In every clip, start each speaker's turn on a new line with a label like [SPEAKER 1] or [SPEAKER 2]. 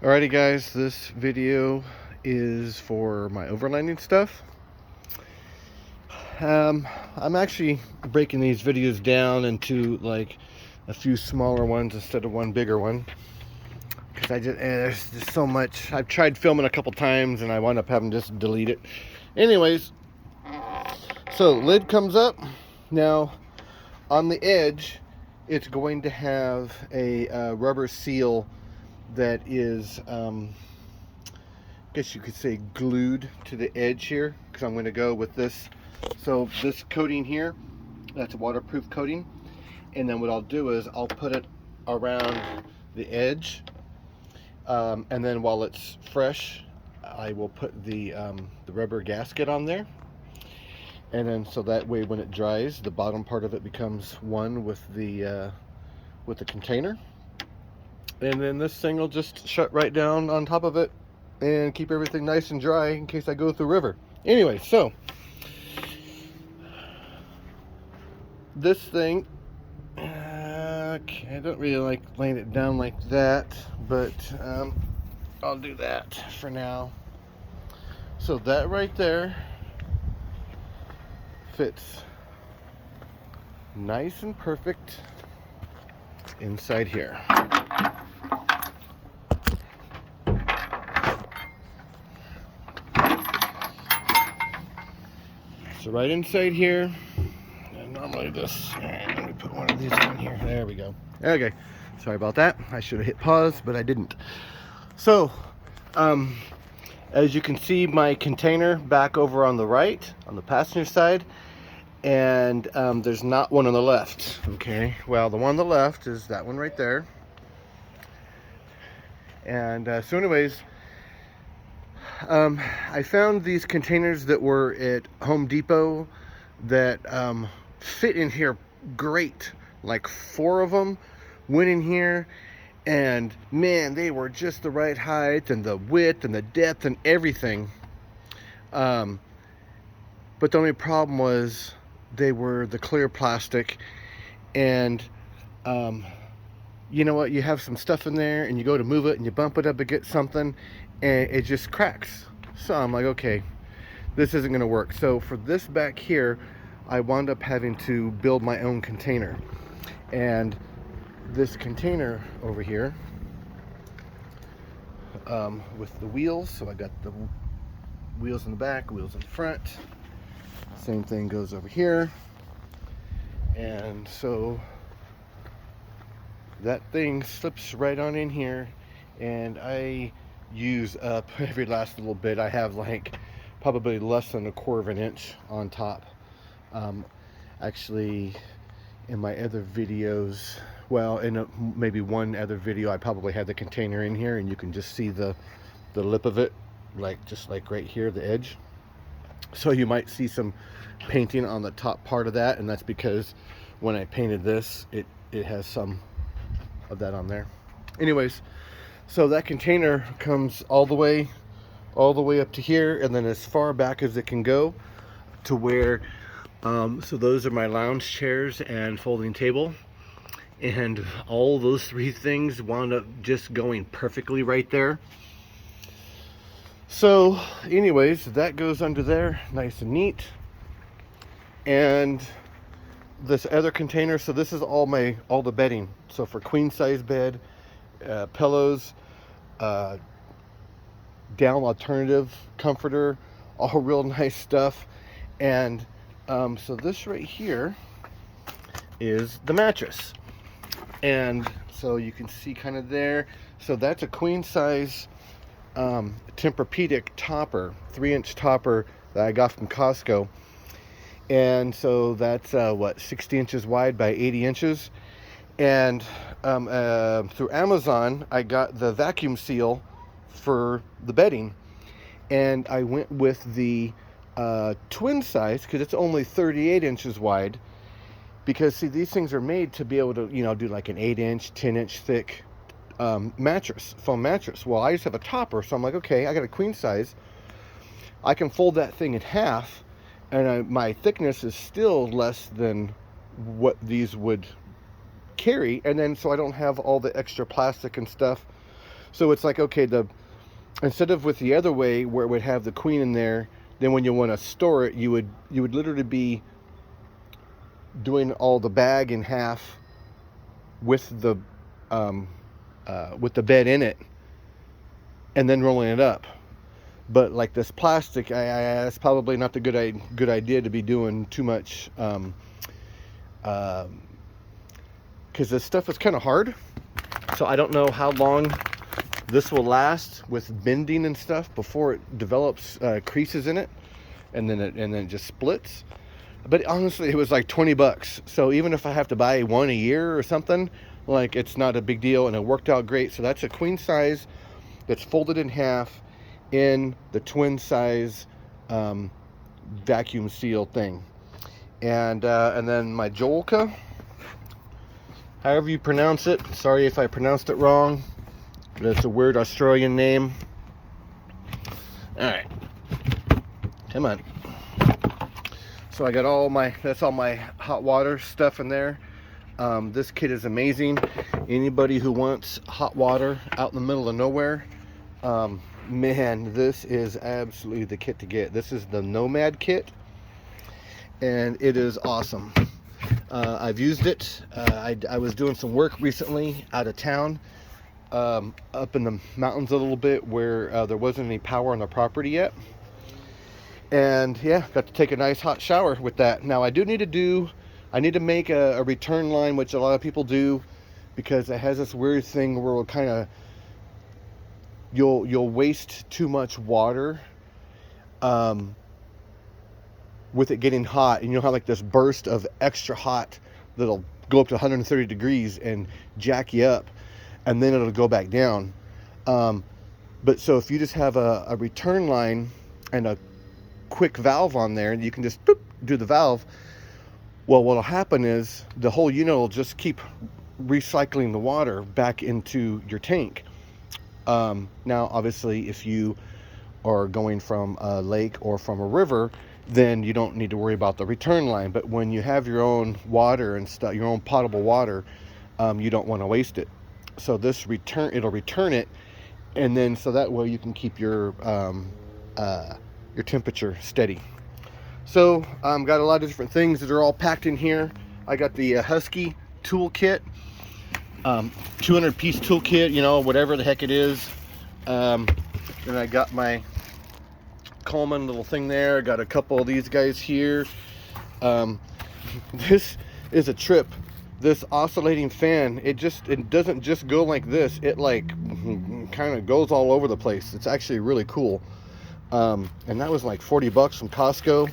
[SPEAKER 1] Alrighty guys, this video is for my overlanding stuff. I'm actually breaking these videos down into like a few smaller ones instead of one bigger one, because there's just so much. I've tried filming a couple times and I wound up having to just delete it. Anyways, so lid comes up. Now on the edge it's going to have a rubber seal that is I guess you could say glued to the edge here, because I'm going to go with this. So this coating here, that's a waterproof coating, and then what I'll do is I'll put it around the edge, and then while it's fresh I will put the rubber gasket on there, and then so that way when it dries the bottom part of it becomes one with the container, and then this thing will just shut right down on top of it and keep everything nice and dry in case I go through the river. Anyway, so this thing, okay, I don't really like laying it down like that, but I'll do that for now. So that right there fits nice and perfect inside here. So right inside here, and normally this, let me put one of these on here. There we go. Okay, sorry about that. I should have hit pause, but I didn't. So, as you can see, my container back over on the right, on the passenger side, and there's not one on the left. Okay, well, the one on the left is that one right there. And so anyways, I found these containers that were at Home Depot that fit in here great. Like 4 of them went in here, and man, they were just the right height and the width and the depth and everything. But the only problem was they were the clear plastic, and you know what, you have some stuff in there and you go to move it and you bump it up against something and it just cracks. So I'm like, okay, this isn't going to work. So for this back here, I wound up having to build my own container. And this container over here, with the wheels, so I got the wheels in the back, wheels in the front. Same thing goes over here. And so that thing slips right on in here, and I use up every last little bit. I have like probably less than 1/4 of an inch on top. Actually, in my other videos, well, in maybe one other video, I probably had the container in here, and you can just see the lip of it, like just like right here, the edge. So you might see some painting on the top part of that, and that's because when I painted this, it has some of that on there. Anyways, so that container comes all the way up to here, and then as far back as it can go to where so those are my lounge chairs and folding table, and all those 3 things wound up just going perfectly right there. So anyways, that goes under there nice and neat. And this other container, so this is all the bedding, so for queen size bed, pillows, down alternative comforter, all real nice stuff. And so this right here is the mattress, and so you can see kind of there, so that's a queen size Tempur-Pedic topper, 3-inch topper that I got from Costco. And so that's what, 60 inches wide by 80 inches. And through Amazon, I got the vacuum seal for the bedding, and I went with the twin size because it's only 38 inches wide. Because see, these things are made to be able to, you know, do like an 8-inch, 10-inch thick mattress, foam mattress. Well, I just have a topper, so I'm like, okay, I got a queen size. I can fold that thing in half, and my thickness is still less than what these would carry, and then so I don't have all the extra plastic and stuff. So it's like, okay, instead of with the other way where it would have the queen in there, then when you want to store it, you would literally be doing all the bag in half with the bed in it, and then rolling it up. But like this plastic, it's probably not the good idea to be doing too much, because this stuff is kind of hard. So I don't know how long this will last with bending and stuff before it develops creases in it, and then it just splits. But honestly, it was like 20 bucks. So even if I have to buy one a year or something, like, it's not a big deal, and it worked out great. So that's a queen size that's folded in half in the twin size vacuum seal thing. And then my Jolka, however you pronounce it. Sorry if I pronounced it wrong. That's a weird Australian name. Alright. Come on. So I got that's all my hot water stuff in there. This kit is amazing. Anybody who wants hot water out in the middle of nowhere, man, this is absolutely the kit to get. This is the Nomad kit, and it is awesome. I've used it. I was doing some work recently out of town, up in the mountains a little bit, where there wasn't any power on the property yet. And yeah, got to take a nice hot shower with that. Now I need to make a return line, which a lot of people do, because it has this weird thing where you'll waste too much water with it getting hot, and you'll have like this burst of extra hot that'll go up to 130 degrees and jack you up, and then it'll go back down. But so if you just have a return line and a quick valve on there, and you can just boop, do the valve, well, what'll happen is the whole unit will just keep recycling the water back into your tank. Now obviously if you are going from a lake or from a river, then you don't need to worry about the return line. But when you have your own water and stuff, your own potable water, you don't want to waste it. So it'll return it, and then so that way you can keep your temperature steady. So got a lot of different things that are all packed in here. I got the Husky toolkit, 200-piece toolkit, whatever the heck it is. Then I got my Coleman little thing there. Got a couple of these guys here. This is a trip. This oscillating fan, it doesn't just go like this. It like kind of goes all over the place. It's actually really cool. And that was like 40 bucks from Costco.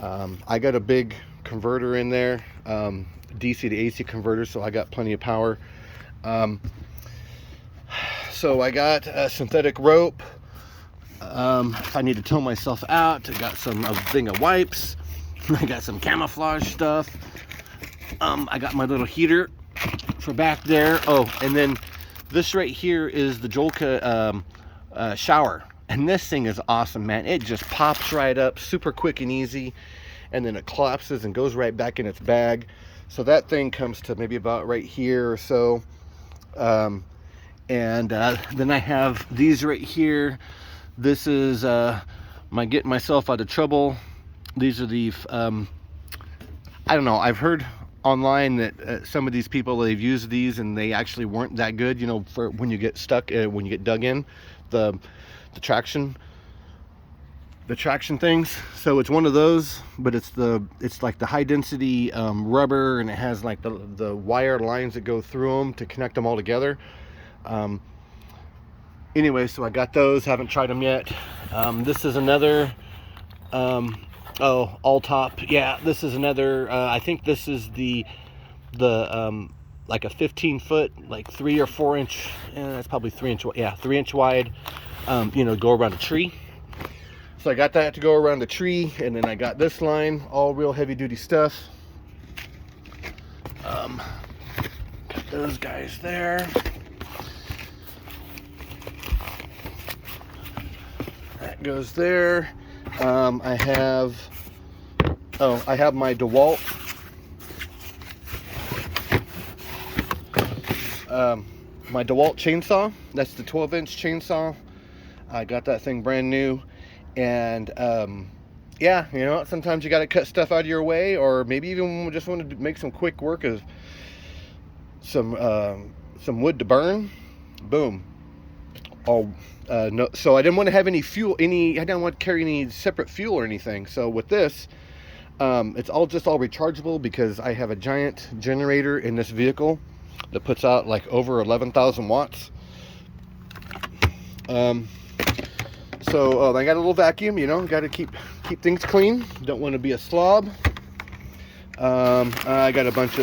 [SPEAKER 1] I got a big converter in there, DC to AC converter, so I got plenty of power. So I got a synthetic rope. If I need to tow myself out, I got a thing of wipes. I got some camouflage stuff. I got my little heater for back there. Oh, and then this right here is the Jolka shower. And this thing is awesome, man. It just pops right up, super quick and easy. And then it collapses and goes right back in its bag. So that thing comes to maybe about right here or so. And then I have these right here. This is my getting myself out of trouble. These are the, I don't know, I've heard online that some of these people, they've used these and they actually weren't that good, for when you get stuck, when you get dug in, the traction things. So it's one of those, but it's like the high density rubber, and it has like the wire lines that go through them to connect them all together. Anyway, so I got those, haven't tried them yet. This is another all top. Yeah, this is another, I think this is the like a 15-foot, like 3 or 4 inch, that's probably 3 inch, yeah, 3 inch wide, go around a tree. So I got that to go around the tree, and then I got this line, all real heavy duty stuff. Got those guys there. That goes there. I have my DeWalt my DeWalt chainsaw. That's the 12-inch chainsaw. I got that thing brand new. And yeah, you know, sometimes you got to cut stuff out of your way, or maybe even just want to make some quick work of some wood to burn. Boom. Oh, no. So I didn't want to have any fuel. I didn't want to carry any separate fuel or anything. So with this, it's all rechargeable, because I have a giant generator in this vehicle that puts out like over 11,000 watts. So I got a little vacuum, you know, got to keep things clean. Don't want to be a slob. I got a bunch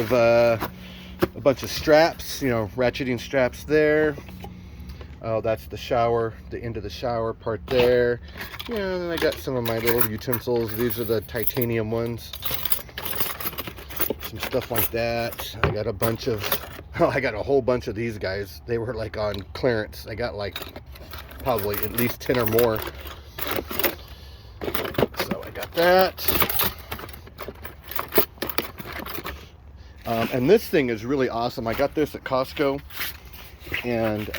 [SPEAKER 1] of straps, you know, ratcheting straps there. Oh, that's the shower, the end of the shower part there. Yeah, and then I got some of my little utensils. These are the titanium ones. Some stuff like that. I got a whole bunch of these guys. They were like on clearance. I got like probably at least 10 or more. So I got that. And this thing is really awesome. I got this at Costco. And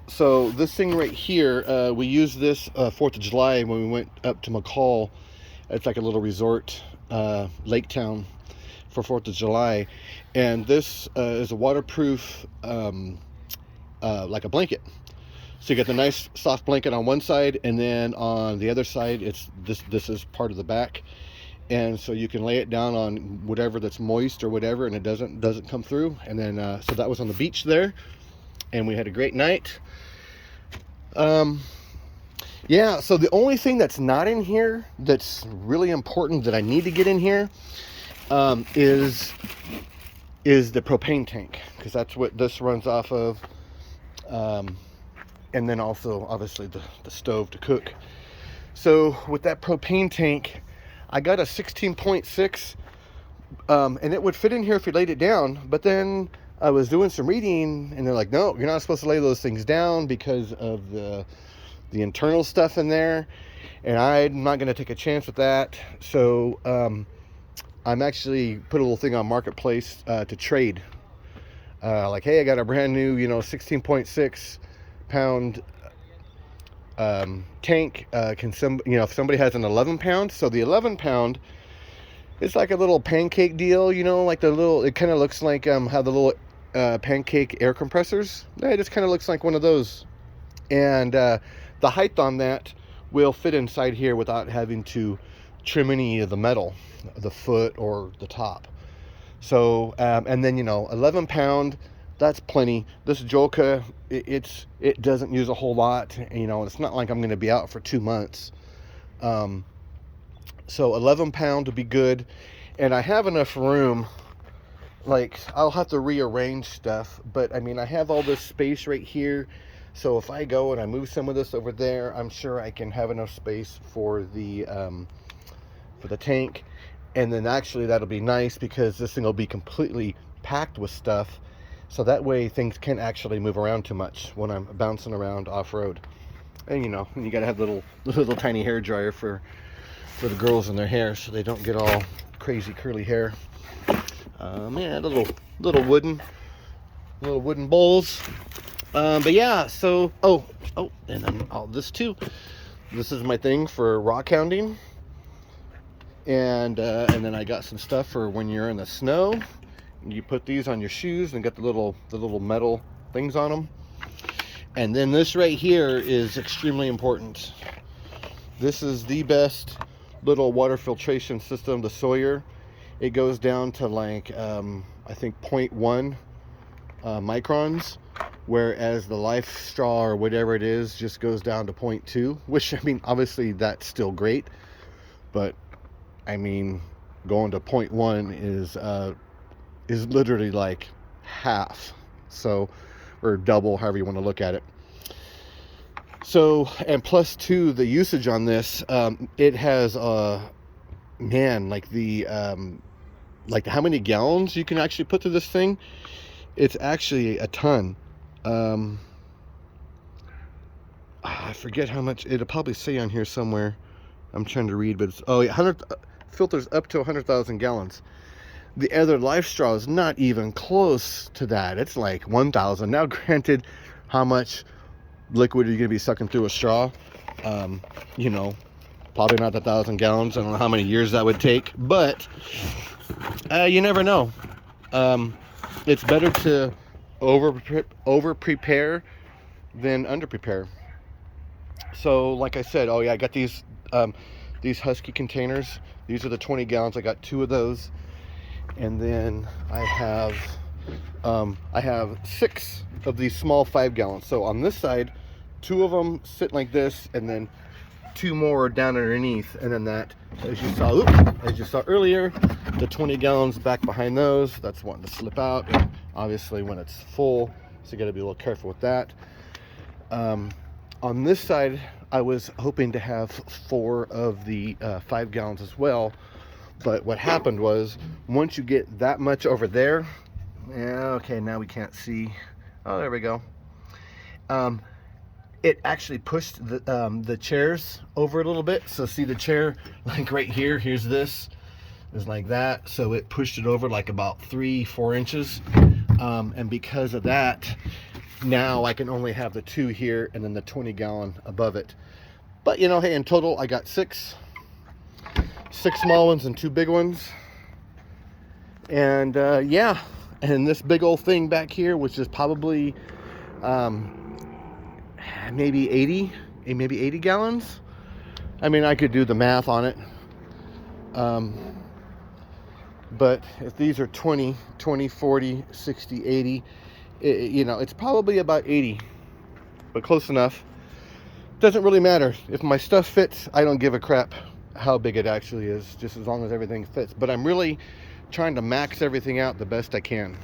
[SPEAKER 1] so this thing right here, we used this 4th of July when we went up to McCall. It's like a little resort, lake town, for 4th of July. And this is a waterproof, like a blanket. So you got the nice soft blanket on one side, and then on the other side, it's this is part of the back. And so you can lay it down on whatever that's moist or whatever, and it doesn't come through. And then so that was on the beach there, and we had a great night. Yeah, so the only thing that's not in here that's really important that I need to get in here is the propane tank, because that's what this runs off of. And then also obviously the stove to cook. So with that propane tank, I got a 16.6, and it would fit in here if you laid it down. But then I was doing some reading, and they're like, no, you're not supposed to lay those things down because of the internal stuff in there. And I'm not going to take a chance with that. So I'm actually put a little thing on Marketplace to trade. Like, hey, I got a brand new, 16.6 pound tank. If somebody has an 11 pound, so the 11 pound, it's like a little pancake deal, like it kind of looks like how the little pancake air compressors. It just kind of looks like one of those. And the height on that will fit inside here without having to trim any of the metal, the foot or the top. So and then 11 pound, that's plenty. This Joka, it doesn't use a whole lot. It's not like I'm going to be out for 2 months. So 11 pound would be good. And I have enough room. Like, I'll have to rearrange stuff, but I have all this space right here. So if I go and I move some of this over there, I'm sure I can have enough space for the tank. And then actually that'll be nice, because this thing will be completely packed with stuff. So that way things can't actually move around too much when I'm bouncing around off-road. And you gotta have little tiny hair dryer for the girls in their hair, so they don't get all crazy curly hair. Yeah, little wooden bowls. But yeah, so and then all this too. This is my thing for rock hounding. And then I got some stuff for when you're in the snow. You put these on your shoes and get the little metal things on them. And then this right here is extremely important. This is the best little water filtration system, the Sawyer. It goes down to like I think 0.1 microns, whereas the Life Straw or whatever it is just goes down to 0.2, which obviously that's still great, but going to 0.1 is literally like half, so, or double, however you want to look at it. So, and plus two, the usage on this, it has like how many gallons you can actually put through this thing. It's actually a ton. I forget how much. It'll probably say on here somewhere. I'm trying to read, but it's 100 filters up to 100,000 gallons. The other Life Straw is not even close to that. It's like 1,000. Now, granted, how much liquid are you going to be sucking through a straw? You know, probably not 1,000 gallons. I don't know how many years that would take, but you never know. It's better to over prepare than under prepare. So, like I said, oh yeah, I got these Husky containers. These are the 20 gallons. I got 2 of those, and then I have 6 of these small 5 gallons. So on this side, 2 of them sit like this, and then 2 more down underneath, and then that, as you saw earlier, the 20 gallons back behind those. That's wanting to slip out, and obviously when it's full, so you got to be a little careful with that. On this side, I was hoping to have 4 of the 5 gallons as well, but what happened was, once you get that much over there, yeah, okay, now we can't see. Oh, there we go. It actually pushed the chairs over a little bit. So see the chair, like right here, here's this, is like that. So it pushed it over like about 3-4 inches. And because of that, now I can only have the 2 here and then the 20 gallon above it. But you know, hey, in total I got 6 small ones and 2 big ones. And yeah, and this big old thing back here, which is probably maybe 80 gallons. I mean, I could do the math on it. But if these are 20, 40, 60, 80, you know, it's probably about 80, but close enough. Doesn't really matter. If my stuff fits, I don't give a crap how big it actually is, just as long as everything fits. But I'm really trying to max everything out the best I can.